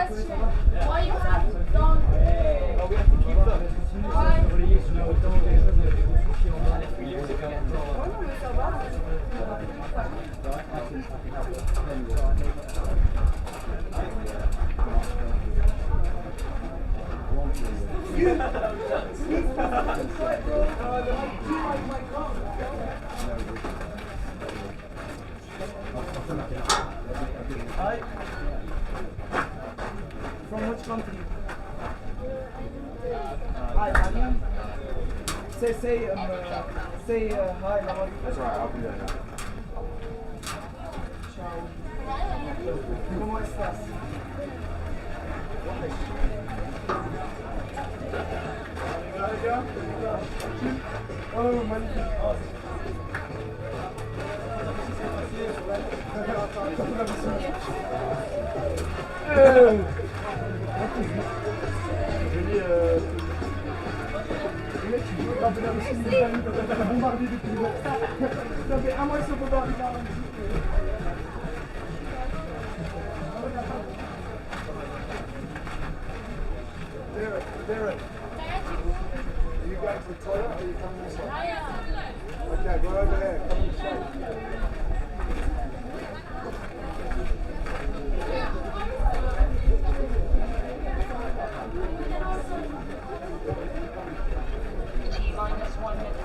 Hi. From which country? Hi, Mariam. Say hi, how are you? That's alright, I'll be there now. Ciao. ¿Cómo estás? Oh, magnifique. Ça fait un mois qu'ils sont pas arrivés à la musique. Derek. Are you going to the toilet or are you coming this way? Okay, go over there. Come this way. T-1 minute.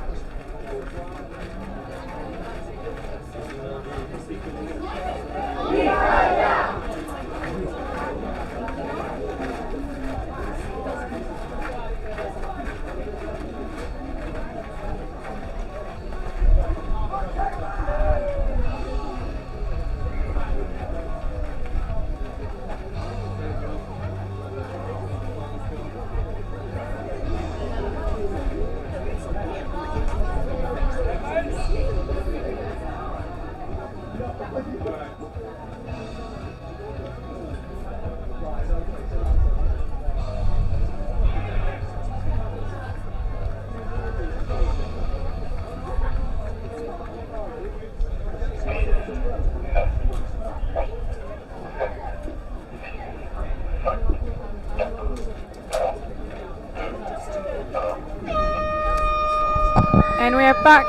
And we are back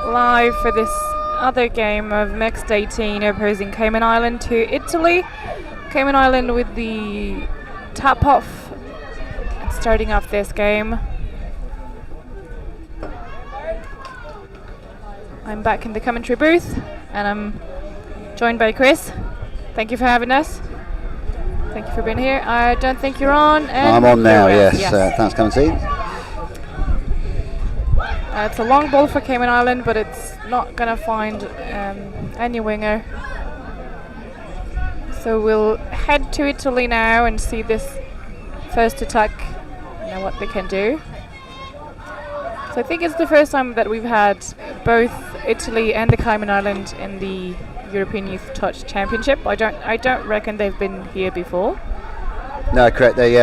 live for this other game of mixed 18 opposing Cayman Island to Italy. Cayman Island with the top off starting off this game. I'm back in the commentary booth and I'm joined by Chris. Thank you for having us. Thank you for being here. I don't think you're on. And I'm on now, yes. Yes. Thanks, come and see. It's a long ball for Cayman Island, but it's not going to find any winger. So we'll head to Italy now and see this first attack and what they can do. So I think it's the first time that we've had both Italy and the Cayman Island in the European Youth Touch Championship. I don't reckon they've been here before. No, correct. They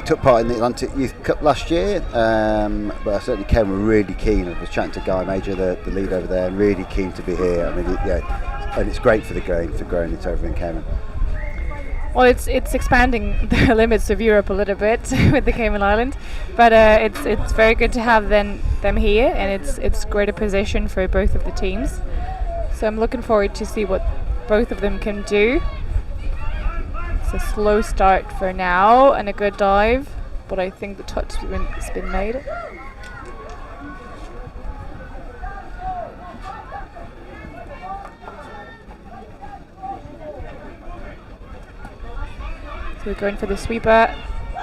took part in the Atlantic Youth Cup last year, but I certainly came really keen. I was chatting to Guy Major, the lead over there, and really keen to be here. I mean, yeah, and it's great for the game, for growing it over in Cayman. Well, it's expanding the limits of Europe a little bit with the Cayman Island, but it's very good to have them here, and it's greater position for both of the teams. So I'm looking forward to see what both of them can do. It's a slow start for now and a good dive, but I think the touch has been made. So we're going for the sweeper,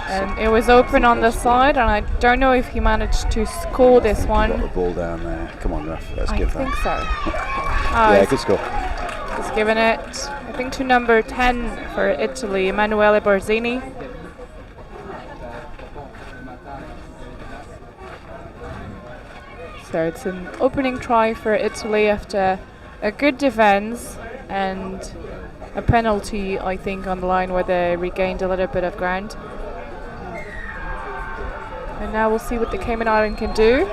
and it was open on the side, and I don't know if he managed to score this one. Got the ball down there. Come on, ref. Let's give that. I think so. Yeah, good score. He's given it, I think, to number 10 for Italy, Emanuele Borzini. So it's an opening try for Italy after a good defense and a penalty, I think, on the line where they regained a little bit of ground. And now we'll see what the Cayman Island can do.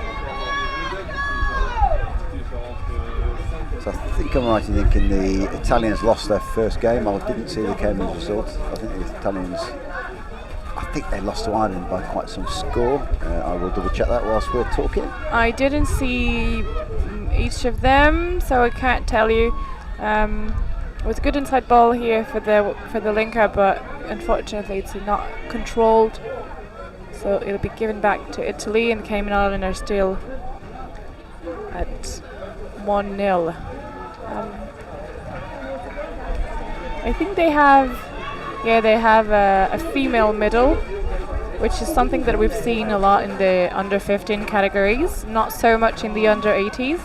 So I think I'm right in thinking the Italians lost their first game. I didn't see the Cayman result. I think the Italians, I think they lost to Ireland by quite some score. I will double check that whilst we're talking. I didn't see each of them, so I can't tell you. It was a good inside ball here for the linker, but unfortunately it's not controlled. So it'll be given back to Italy, and the Cayman Islands are still at 1-0. I think they have a female middle, which is something that we've seen a lot in the under 15 categories, not so much in the under 80s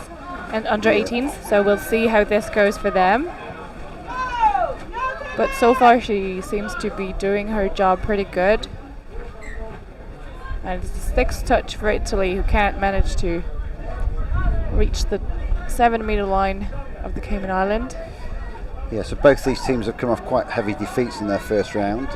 and under 18s. So we'll see how this goes for them. But so far she seems to be doing her job pretty good. And it's a 6th touch for Italy, who can't manage to reach the 7-meter line of the Cayman Island. Yeah, so both these teams have come off quite heavy defeats in their first round.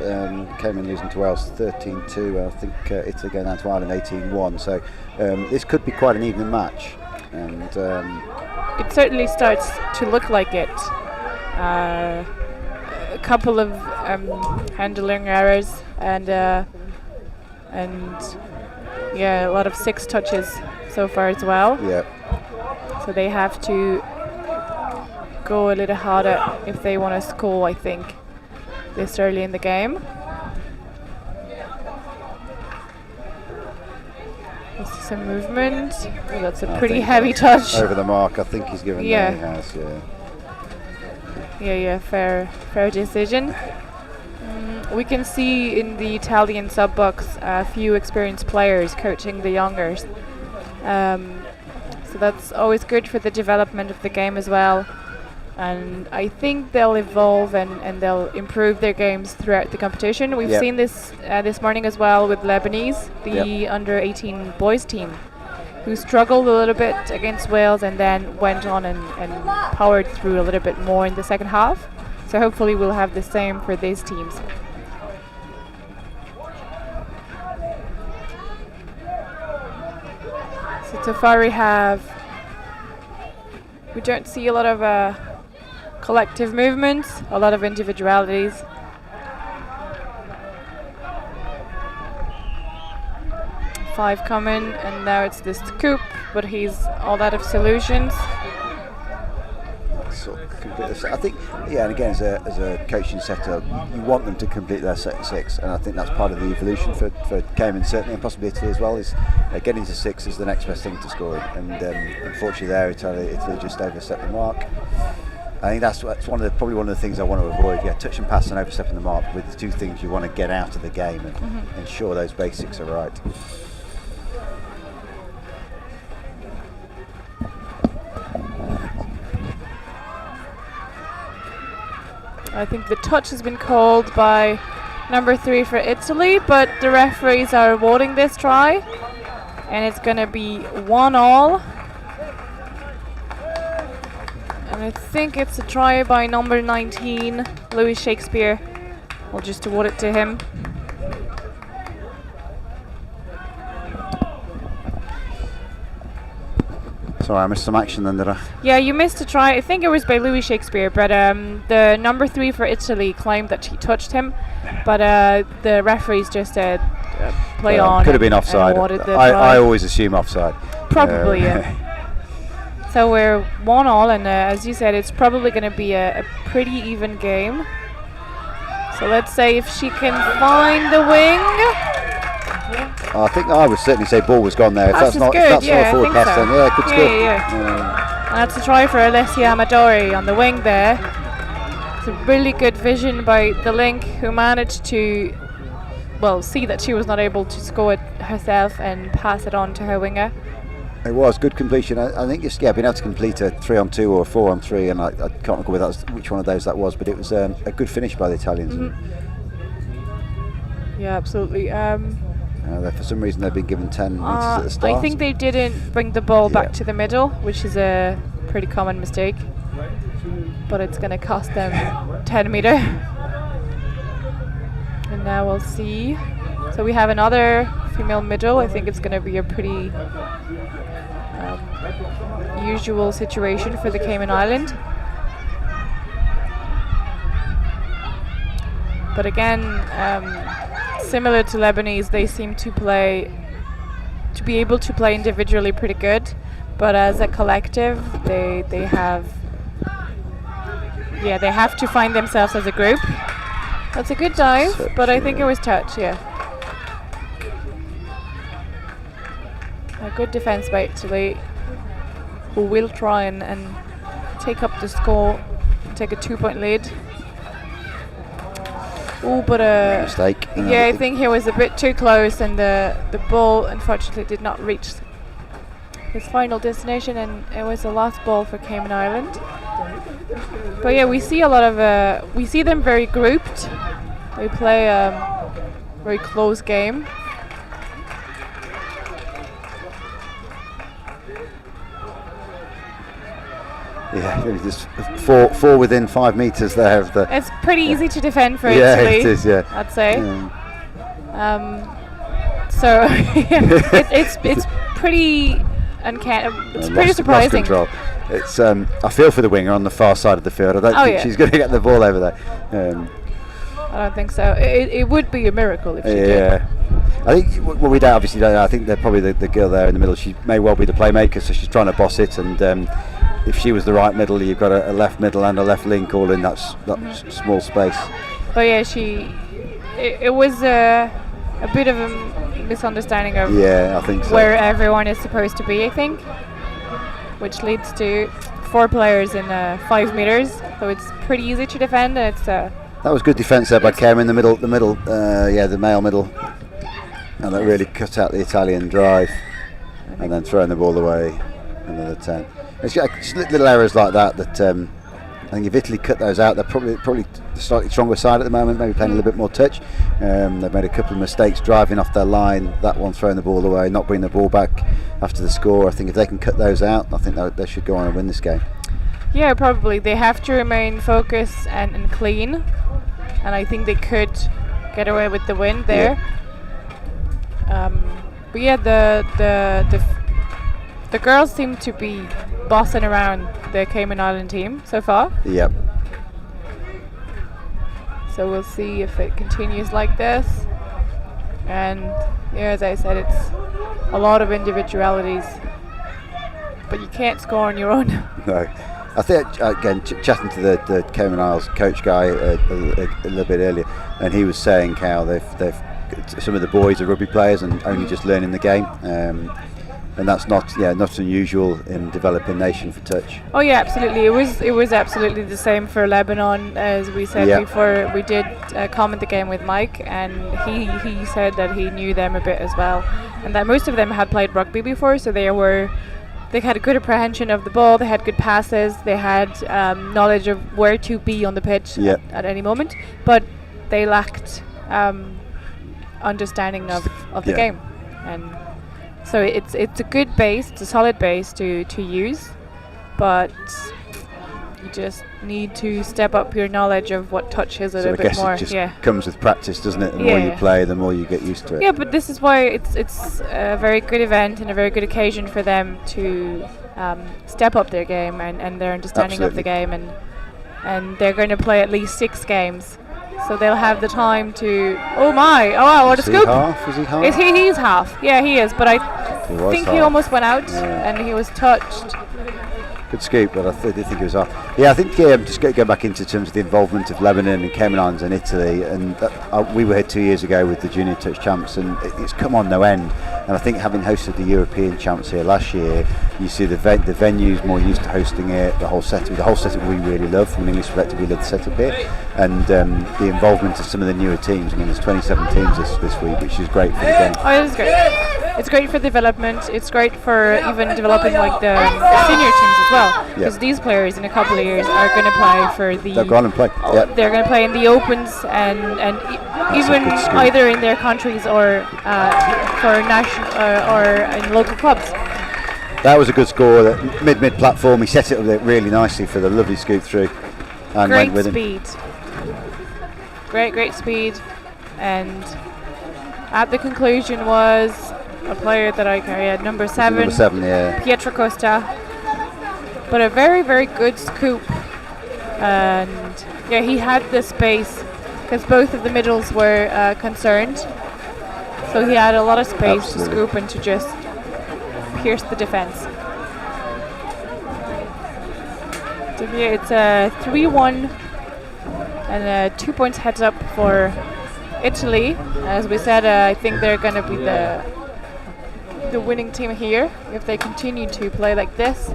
Cayman losing to Wales 13-2. I think Italy going down to Ireland 18-1. So this could be quite an even match. And it certainly starts to look like it. A couple of handling errors and yeah, a lot of 6 touches so far as well. Yeah. So they have to go a little harder if they want to score, I think, this early in the game. I see some movement. Oh, that's a pretty heavy touch. Over the mark, I think he's given. Yeah. He has, Yeah, fair decision. We can see in the Italian sub box a few experienced players coaching the youngers. So that's always good for the development of the game as well. And I think they'll evolve and they'll improve their games throughout the competition. We've seen this this morning as well with Lebanese, the under 18 boys team, who struggled a little bit against Wales and then went on and powered through a little bit more in the second half. So hopefully we'll have the same for these teams. So far we don't see a lot of collective movements, a lot of individualities. Five coming, and now it's this Coop, but he's all out of solutions. I think, and again, as a coaching setup, you want them to complete their set 6, and I think that's part of the evolution for Cayman certainly, and possibly Italy as well. Is getting to 6 is the next best thing to scoring, and unfortunately, there Italy just overstepped the mark. I think that's probably one of the things I want to avoid. Yeah, touch and pass and overstepping the mark with the two things you want to get out of the game and ensure those basics are right. I think the touch has been called by number 3 for Italy, but the referees are awarding this try, and it's going to be 1-1. And I think it's a try by number 19, Louis Shakespeare. We'll just award it to him. Sorry, I missed some action then, did I? Yeah, you missed a try. I think it was by Louis Shakespeare, but the number 3 for Italy claimed that he touched him, but the referees just said play on. Could have been offside. I always assume offside. Probably, yeah. So we're 1-1, and as you said, it's probably going to be a pretty even game. So let's say if she can find the wing. I think I would certainly say ball was gone there. Pass if that's not a forward pass, then good score. And that's a try for Alessia Amadori on the wing there. It's a really good vision by the link, who managed to see that she was not able to score it herself and pass it on to her winger. It was good completion. I think it's being able to complete a 3-on-2 or a 4-on-3, and I can't recall which one of those that was, but it was a good finish by the Italians. Yeah, absolutely. For some reason they've been given 10 metres at the start. I think they didn't bring the ball back to the middle, which is a pretty common mistake, but it's going to cost them 10 metre. And now we'll see. So we have another female middle. I think it's going to be a pretty usual situation for the Cayman Island. But again, similar to Lebanese, they seem to be able to play individually pretty good, but as a collective, they have to find themselves as a group. That's a good dive, Touch, but I think yeah. it was touch, yeah. A good defense by Italy, who will try and take up the score, take a 2-point lead. Oh, but Mistake. yeah, I think he was a bit too close, and the ball unfortunately did not reach his final destination, and it was a lost ball for Cayman Island. But yeah, we see a lot of we see them very grouped. They play a very close game. Yeah, there's four within 5 meters there of the. It's pretty easy to defend for Yeah, Italy. it is. Yeah. I'd say. Yeah. So it's pretty uncanny. It's pretty Lost surprising. control. It's I feel for the winger on the far side of the field. I don't think yeah. she's going to get the ball over there. I don't think so. It would be a miracle if she did. Yeah. I think we obviously don't know. I think they're probably the girl there in the middle. She may well be the playmaker, so she's trying to boss it. And if she was the right middle, you've got a left middle and a left link all in that small space. But yeah, it was a bit of a misunderstanding of I think so. where everyone is supposed to be, I think, which leads to 4 players in 5 meters. So it's pretty easy to defend. And it's that was good defence there by Cayman in the middle, the male middle, and that really cut out the Italian drive, and then throwing the ball away, another 10. It's little errors like that I think if Italy cut those out, they're probably the slightly stronger side at the moment, maybe playing a little bit more touch. They've made a couple of mistakes driving off their line, that one throwing the ball away, not bringing the ball back after the score. I think if they can cut those out, I think they should go on and win this game. Yeah, probably. They have to remain focused and clean, and I think they could get away with the win there. But yeah, the girls seem to be bossing around the Cayman Island team so far. Yep. So we'll see if it continues like this. And yeah, as I said, it's a lot of individualities, but you can't score on your own. No. I think, again, chatting to the Cayman Isles coach guy a little bit earlier, and he was saying how they've some of the boys are rugby players and only just learning the game, and that's not unusual in developing nation for touch. Oh yeah, absolutely. It was absolutely the same for Lebanon, as we said before. We did comment the game with Mike, and he said that he knew them a bit as well, and that most of them had played rugby before, so they had a good apprehension of the ball, they had good passes, they had knowledge of where to be on the pitch at any moment, but they lacked understanding of the game. And so it's a good base, it's a solid base to use, but you just need to step up your knowledge of what touch is a little bit more. I guess it just comes with practice, doesn't it? The more you play, the more you get used to it. Yeah, but this is why it's a very good event and a very good occasion for them to step up their game and their understanding of the game, and they're going to play at least 6 games. So they'll have the time to. Oh wow, what a scoop! Is he half? He's half. Yeah, he is. But I think he almost went out, Yeah. and he was touched. Good scoop, but I did think it was off. Yeah, I think just going back into terms of the involvement of Lebanon and Cayman Islands and Italy, and we were here 2 years ago with the Junior Touch Champs, and it's come on no end. And I think having hosted the European Champs here last year, you see the venue's more used to hosting it, the whole setup we really love. From an English perspective, we love the setup here, and the involvement of some of the newer teams. I mean, there's 27 teams this week, which is great for the game. Oh, it is great. It's great for development. It's great for even developing like the senior teams as well. Because these players in a couple of years are going to play for the. They'll go on and play. They're going to play in the Opens and even either in their countries or for national or in local clubs. That was a good score. That mid platform. He set it up really nicely for the lovely scoop through. And great went with speed. Great speed, and at the conclusion was a player that I carried, number 7. Number 7, yeah. Pietro Costa. But a very, very good scoop, and yeah, he had the space because both of the middles were concerned. So he had a lot of space Absolutely. to scoop and to just pierce the defense. So here it's a 3-1 and 2 points heads up for Italy. As we said, I think they're going to be the winning team here if they continue to play like this.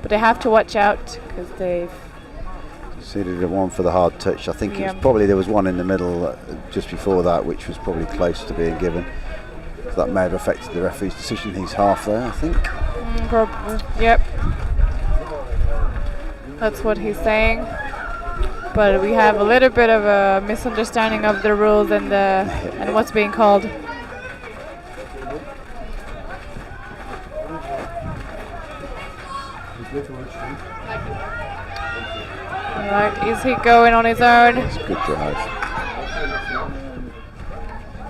But they have to watch out because they've Conceded a one for the hard touch. I think it Yeah. was probably there was one in the middle just before that, which was probably close to being given. So that may have affected the referee's decision. He's half there, I think. probably. Yep. That's what he's saying. But we have a little bit of a misunderstanding of the rules and and what's being called. Right, is he going on his own? It's a good drive.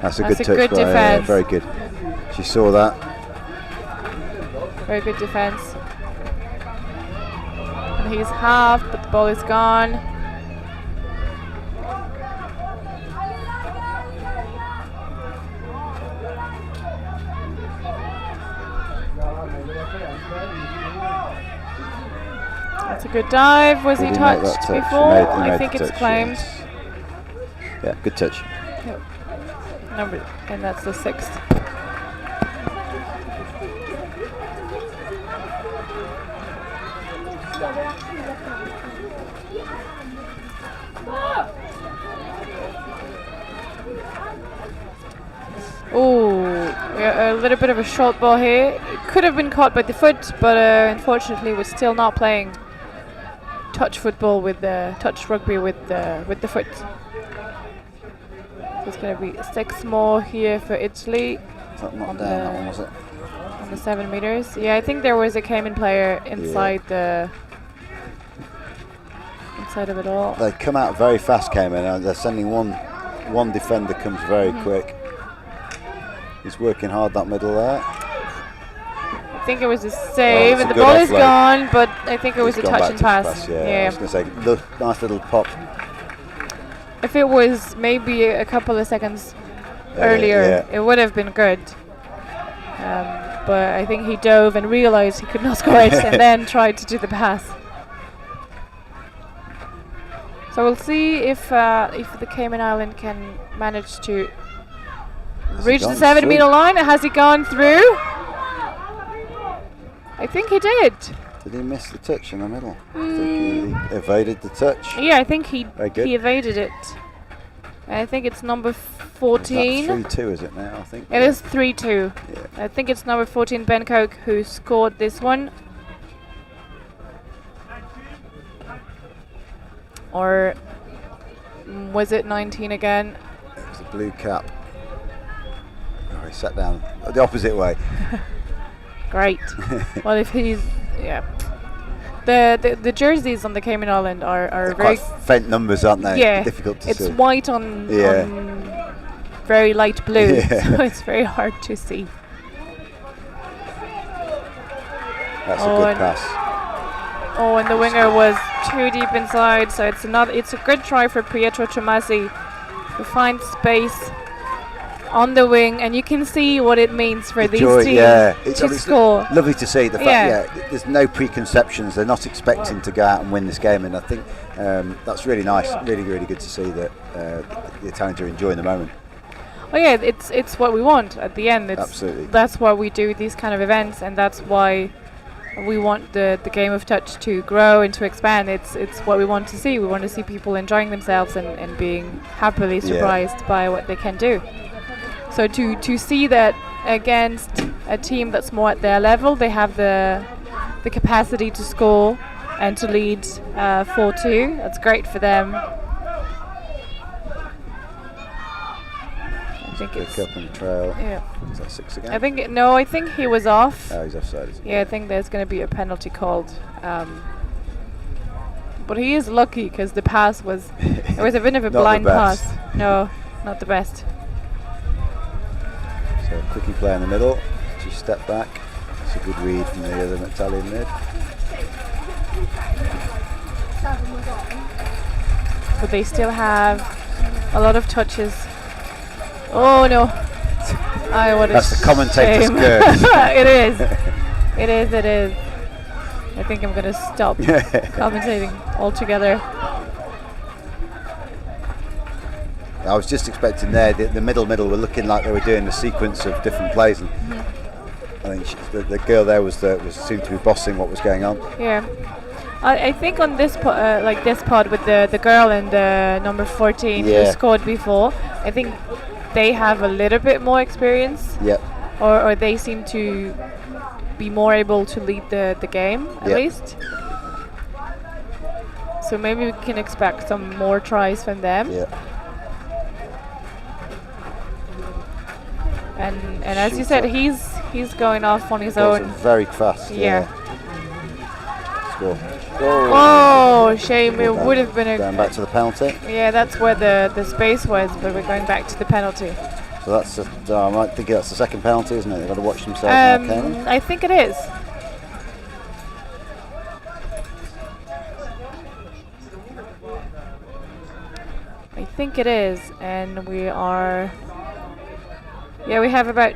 That's a That's good a touch good by defence. very good. She saw that. Very good defense. And he's half, but the ball is gone. That's a good dive. Was Did he he make that touched touch? He before? made I the think it's touch, claimed. yes. Yeah, good touch. Yep. And that's the 6th. Oh, a little bit of a short ball here. It could have been caught by the foot, but unfortunately, we're still not playing touch football with the touch rugby with the foot. So it's going to be 6 more here for Italy Is that not On down, that one, was it? on the 7 meters. Yeah, I think there was a Cayman player inside inside of it all. They come out very fast, Cayman, and they're sending one defender comes very quick. He's working hard that middle there. I think it was a save, it's and a the good ball is offload. gone, but I think it was He's a gone touch back and to pass. Yeah, I was going to say, look, nice little pop. If it was maybe a couple of seconds earlier, yeah. it would have been good. But I think he dove and realized he could not score it, and then tried to do the pass. So we'll see if the Cayman Island can manage to reach the gone 7 meter through? line. Has he gone through? I think he did. Did he miss the touch in the middle? I think he evaded the touch. Yeah, I think he Very good. evaded it. I think it's number Is 14. that 3-2, is it now? I think It is 3-2. Yeah. I think it's number 14, Ben Coke, who scored this one. Or was it 19 again? It was a blue cap. Oh, he sat down the opposite way. Great. Well, if he's the jerseys on the Cayman Island are They're very quite faint numbers, aren't they? yeah. Difficult to It's see. white on very light blue, so it's very hard to see. That's Oh, a good and- pass. Oh, and the winger was too deep inside, so it's a good try for Pietro Tomasi to find space on the wing, and you can see what it means for these Joy, teams yeah. to score. Lovely to see the fact. Yeah. Yeah, there's no preconceptions. They're not expecting to go out and win this game, and I think that's really nice. Really, really good to see that the Italians are enjoying the moment. Oh yeah, it's what we want at the end. Absolutely. That's why we do these kind of events, and that's why we want the game of touch to grow and to expand. It's what we want to see. We want to see people enjoying themselves and being happily surprised by what they can do. So to see that against a team that's more at their level, they have the capacity to score and to lead 4-2. That's great for them. I think it's Pick up and trail. yeah. Is that 6 again? I think I think he was off. Oh, he's offside. Isn't he? Yeah, I think there's going to be a penalty called. But he is lucky because the pass was it was a bit of a Not the blind best. pass. No, not the best. So quickly play in the middle. She stepped back. It's a good read from the other Italian mid. but they still have a lot of touches. Oh no! What a That's the commentator's shame. curse. It is. It is. It is. I think I'm gonna stop commentating altogether. I was just expecting there the middle were looking like they were doing a sequence of different plays, and I think the girl there was seemed to be bossing what was going on. Yeah. I think on this this pod with the girl and the number 14 who scored before, I think they have a little bit more experience. Yep. Or they seem to be more able to lead the game at least. So maybe we can expect some more tries from them. Yeah. And as you said, he's going off on his own. Very fast. Yeah. Score. Oh, shame! It would have been going back to the penalty. Yeah, that's where the space was, but we're going back to the penalty. So that's I might think that's the second penalty, isn't it? They've got to watch themselves now, Cayman. I think it is. I think it is, and we are. Yeah, we have about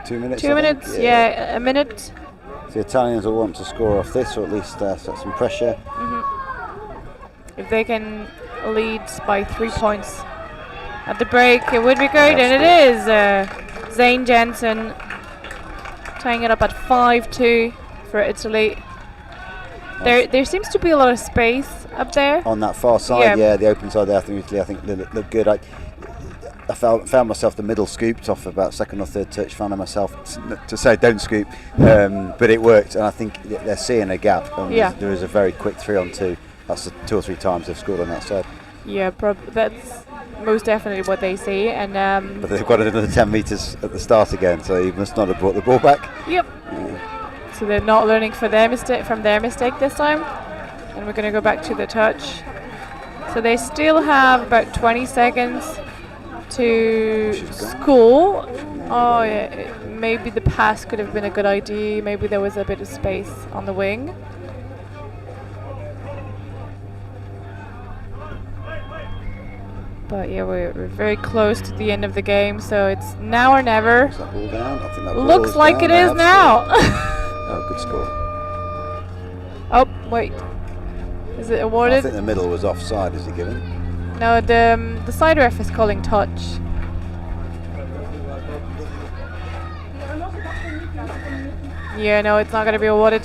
2 minutes. 2 minutes. Yeah, a minute. The Italians will want to score off this, or at least set some pressure. If they can lead by 3 points at the break, it would be great, and it is. Zane Jensen tying it up at 5-2 for Italy. There seems to be a lot of space up there. On that far side, the open side there, I think they look good. I found myself the middle scooped off about second or third touch. Found myself to say don't scoop, but it worked, and I think they're seeing a gap. There is a very quick 3-on-2. That's 2 or 3 times they've scored on that side. Yeah, that's most definitely what they see, and but they've got another 10 metres at the start again, so you must not have brought the ball back. Yep. So they're not learning from their mistake this time, and we're going to go back to the touch. So they still have about 20 seconds to score. Oh yeah, maybe the pass could have been a good idea. Maybe there was a bit of space on the wing. But yeah, we're very close to the end of the game, so it's now or never. Is that ball down? I think that ball looks like it is now. Oh, good score. Oh wait, is it awarded? I think the middle was offside. Is it given? No, the side ref is calling touch. Yeah, no, it's not going to be awarded.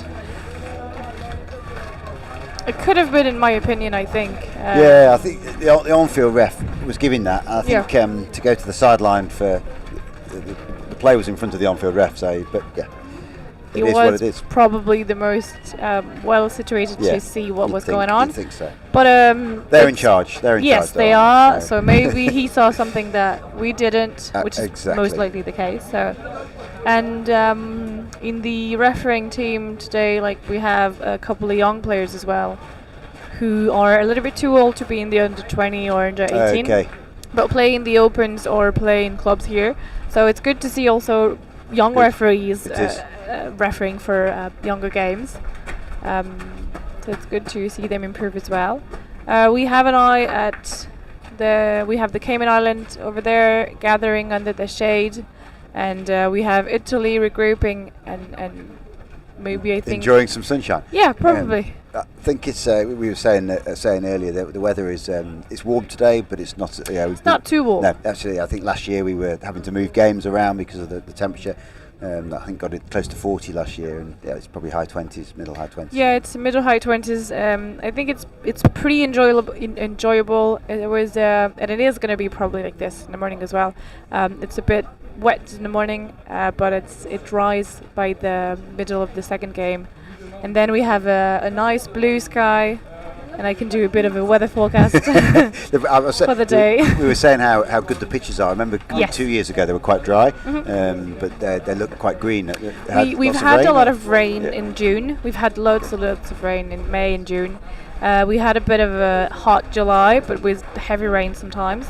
It could have been, in my opinion, I think. I think the on-field ref was giving that. I think to go to the sideline for the play was in front of the on-field ref. So, but yeah, it is what it is. Probably the most well situated to see what was going on. I think so. But they're in charge. They're in charge. Yes, they are. So maybe he saw something that we didn't, which is most likely the case. So, and in the refereeing team today, we have a couple of young players as well, who are a little bit too old to be in the under 20 or under 18, but play in the opens or play in clubs here. So it's good to see also young referees refereeing for younger games. So it's good to see them improve as well. We have an eye at the Cayman Island over there, gathering under the shade, and we have Italy regrouping and maybe I think enjoying some sunshine. Yeah, probably. I think it's we were saying earlier that the weather is it's warm today, but it's not. It's not too warm. No, actually, I think last year we were having to move games around because of the temperature. I think got it close to 40 last year, and it's probably high 20s, middle high 20s. Yeah, it's middle high 20s. I think it's pretty enjoyable. It was, and it is going to be probably like this in the morning as well. It's a bit wet in the morning, but it dries by the middle of the second game, and then we have a nice blue sky. And I can do a bit of a weather forecast for the day. We were saying how good the pitches are. I remember 2 years ago they were quite dry, but they look quite green. We've had a lot of rain in June. We've had loads of rain in May and June. We had a bit of a hot July, but with heavy rain sometimes.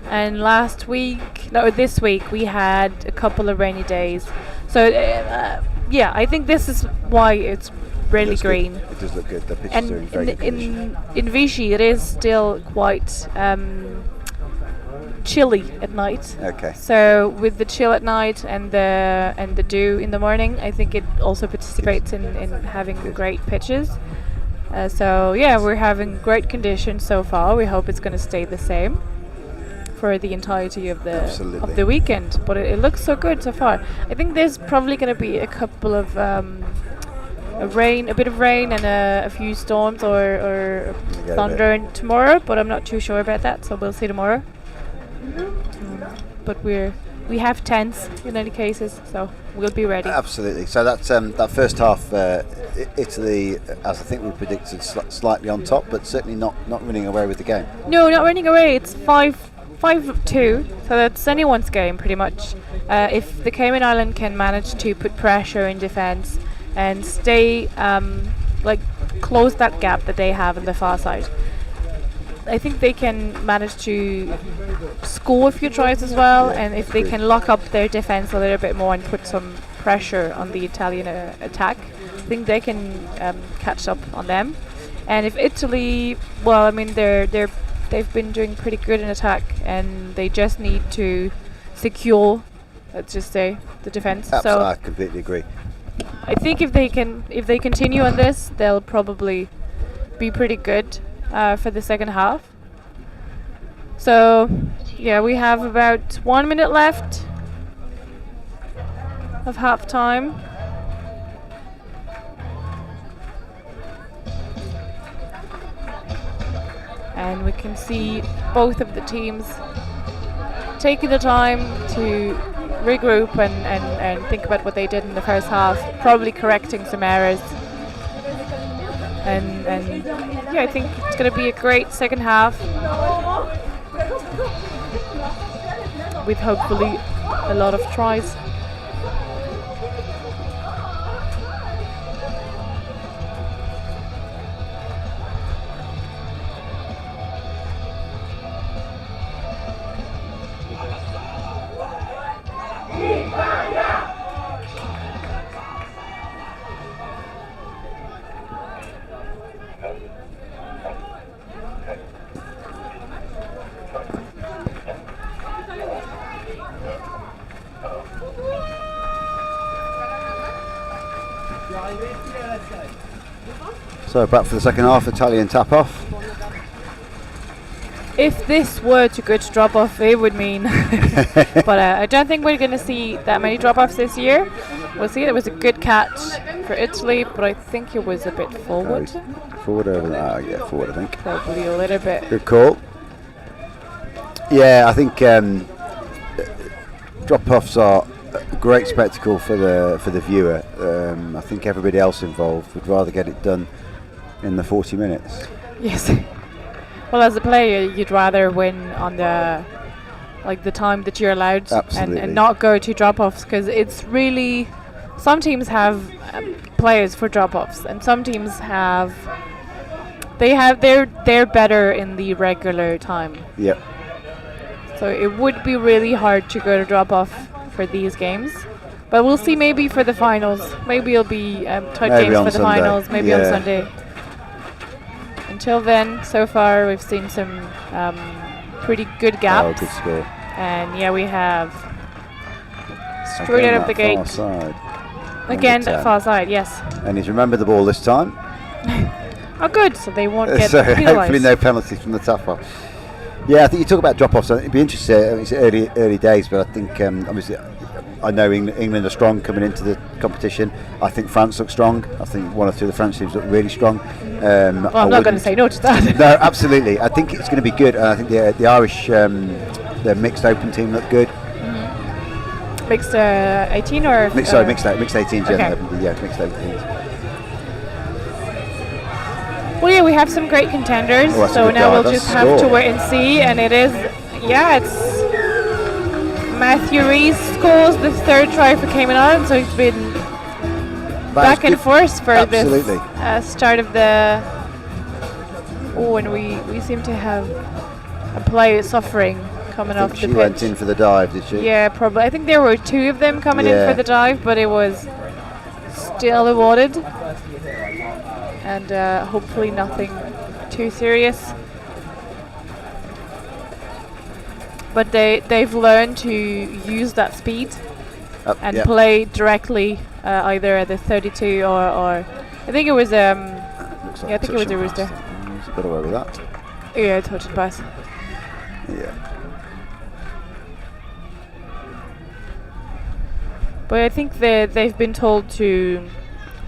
And this week we had a couple of rainy days. So I think this is why it's really looks green. Good. It does look good. The pitch is And doing very good condition. in Vichy, it is still quite chilly at night. Okay. So with the chill at night and the dew in the morning, I think it also participates in having great pitches. So yeah, we're having great conditions so far. We hope it's going to stay the same for the entirety of the weekend. But it looks so good so far. I think there's probably going to be a couple of a bit of rain and a few storms or thunder tomorrow. But I'm not too sure about that. So we'll see tomorrow. But we have tents in any cases, so we'll be ready. Absolutely. So that's that first half. Italy, as I think we predicted, slightly on top, but certainly not running away with the game. No, not running away. It's 5-2, so that's anyone's game pretty much. If the Cayman Island can manage to put pressure in defence and stay close that gap that they have on the far side, I think they can manage to score a few tries as well, and if they can lock up their defence a little bit more and put some pressure on the Italian attack, I think they can catch up on them. And if Italy, well, I mean they've been doing pretty good in attack, and they just need to secure, let's just say, the defence. So I completely agree. I think if they continue on this, they'll probably be pretty good for the second half. So yeah, we have about 1 minute left of half time. And we can see both of the teams taking the time to regroup and think about what they did in the first half, probably correcting some errors. And yeah, I think it's going to be a great second half with hopefully a lot of tries. So back for the second half, Italian tap off. If this were to go to drop off, it would mean but I don't think we're going to see that many drop offs this year. We'll see. It was a good catch for Italy, but I think it was a bit forward. Forward over there. Yeah, forward I think. Probably a little bit. Good call. Yeah, I think drop offs are a great spectacle for the viewer. I think everybody else involved would rather get it done in the 40 minutes. Yes. Well, as a player, you'd rather win on the time that you're allowed, and not go to drop-offs, because it's really, some teams have players for drop-offs, and some teams they're better in the regular time. Yep. So it would be really hard to go to drop-off for these games. But we'll see, maybe for the finals. Maybe it'll be tight games for the Sunday. finals, maybe on Sunday. Until then, so far we've seen some pretty good gaps. Oh, good score. And yeah, we have straight out of the gate. Far side. Again, that far side, yes. And he's remembered the ball this time. Oh, good. So they won't get so penalised. hopefully no penalties from the tap off. Yeah, I think you talk about drop-offs. It'd be interesting. It's early days, but I think obviously I know England are strong coming into the competition. I think France looks strong. I think one or two of the French teams look really strong. Well, I'm not going to say no to that. No, absolutely. I think it's going to be good. I think the Irish, the mixed open team look good. Mixed 18 or? Mixed 18s. Okay. Yeah, mixed 18s. Well, yeah, we have some great contenders. Oh, so now we'll just have to wait and see. And it is, it's Matthew Rees scores the third try for Cayman Island. So he's been back and forth for this start of the. Oh, and we seem to have a player suffering coming off the pitch. She went in for the dive, did she? Yeah, probably. I think there were two of them coming in for the dive, but it was still awarded. and hopefully nothing too serious. But they've learned to use that speed and Yep. play directly either at the 32 or I think it was Looks like yeah, I think it was touch a and rooster. pass. He's got away with that. Yeah, touch and pass. Yeah. But I think they've been told to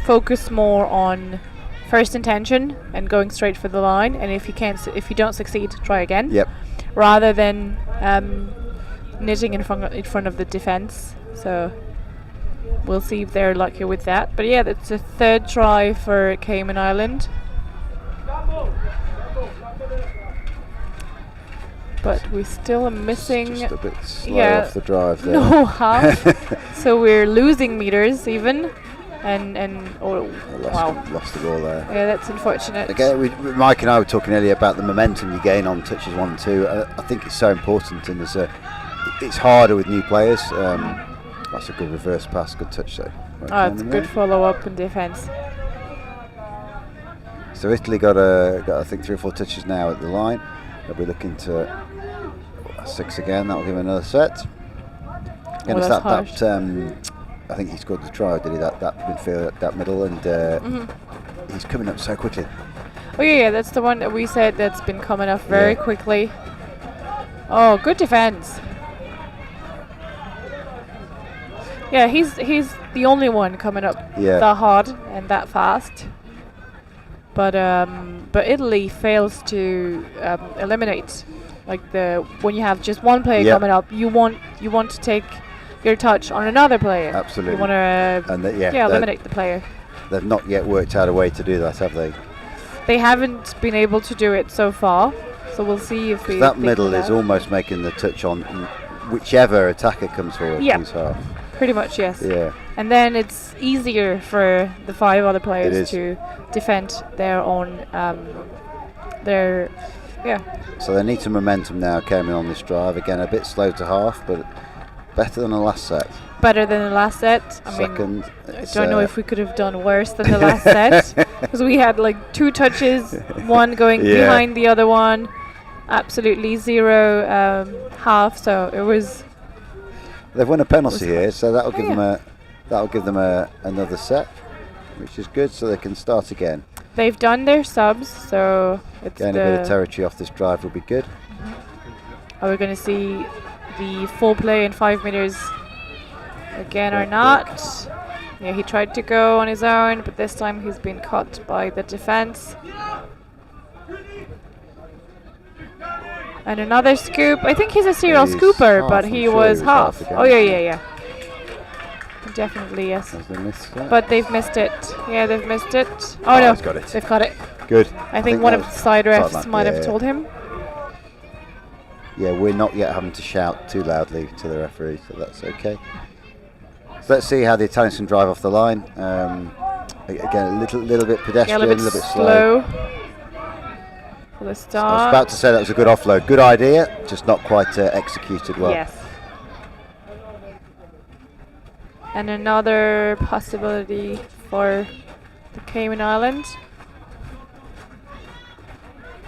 focus more on first intention and going straight for the line, and if you don't succeed, try again. Yep. Rather than knitting in front of the defense. So we'll see if they're lucky with that. But yeah, that's a third try for Cayman Island. But we still are missing. Just a bit slow off the drive there. No half. So we're losing meters even, and Lost the ball there. Yeah, that's unfortunate. Again, Mike and I were talking earlier about the momentum you gain on touches 1 and 2. I think it's so important, and it's harder with new players. That's a good reverse pass, good touch though. It's a good follow up in defence. So Italy got I think 3 or 4 touches now at the line. They'll be looking to 6 again. That'll give him another set. And it's that's harsh. I think he scored the try, did he? That midfield, that middle, and he's coming up so quickly. Oh yeah, that's the one that we said that's been coming up very quickly. Oh, good defense. Yeah, he's the only one coming up that hard and that fast. But Italy fails to eliminate, like when you have just one player coming up, you want to take your touch on another player. Absolutely. You want to eliminate the player. They've not yet worked out a way to do that, have they? They haven't been able to do it so far. So we'll see if that middle is almost making the touch on whichever attacker comes forward. Yeah. Who's half. Pretty much, yes. Yeah. And then it's easier for the 5 other players to defend their own So they need some momentum now, Cayman on this drive. Again, a bit slow to half, but better than the last set. Better than the last set. I don't know if we could have done worse than the last set, because we had like 2 touches, one going behind the other one, absolutely 0 half. So it was. They've won a penalty here, so that'll give them another set, which is good, so they can start again. They've done their subs, so it's getting a bit of territory off this drive will be good. Are we going to see the full play in 5 meters again or not? Yeah, he tried to go on his own, but this time he's been caught by the defense. And another scoop. I think he's a serial scooper, but he was half. Oh yeah. Definitely, yes. But they've missed it. Yeah, they've missed it. Oh no, got it. They've got it. Good. I think one of the side refs might have told him. Yeah, we're not yet having to shout too loudly to the referee, so that's okay. So let's see how the Italians can drive off the line. Again, a little bit pedestrian, a little bit slow. For the start. I was about to say that was a good offload. Good idea, just not quite executed well. Yes. And another possibility for the Cayman Islands.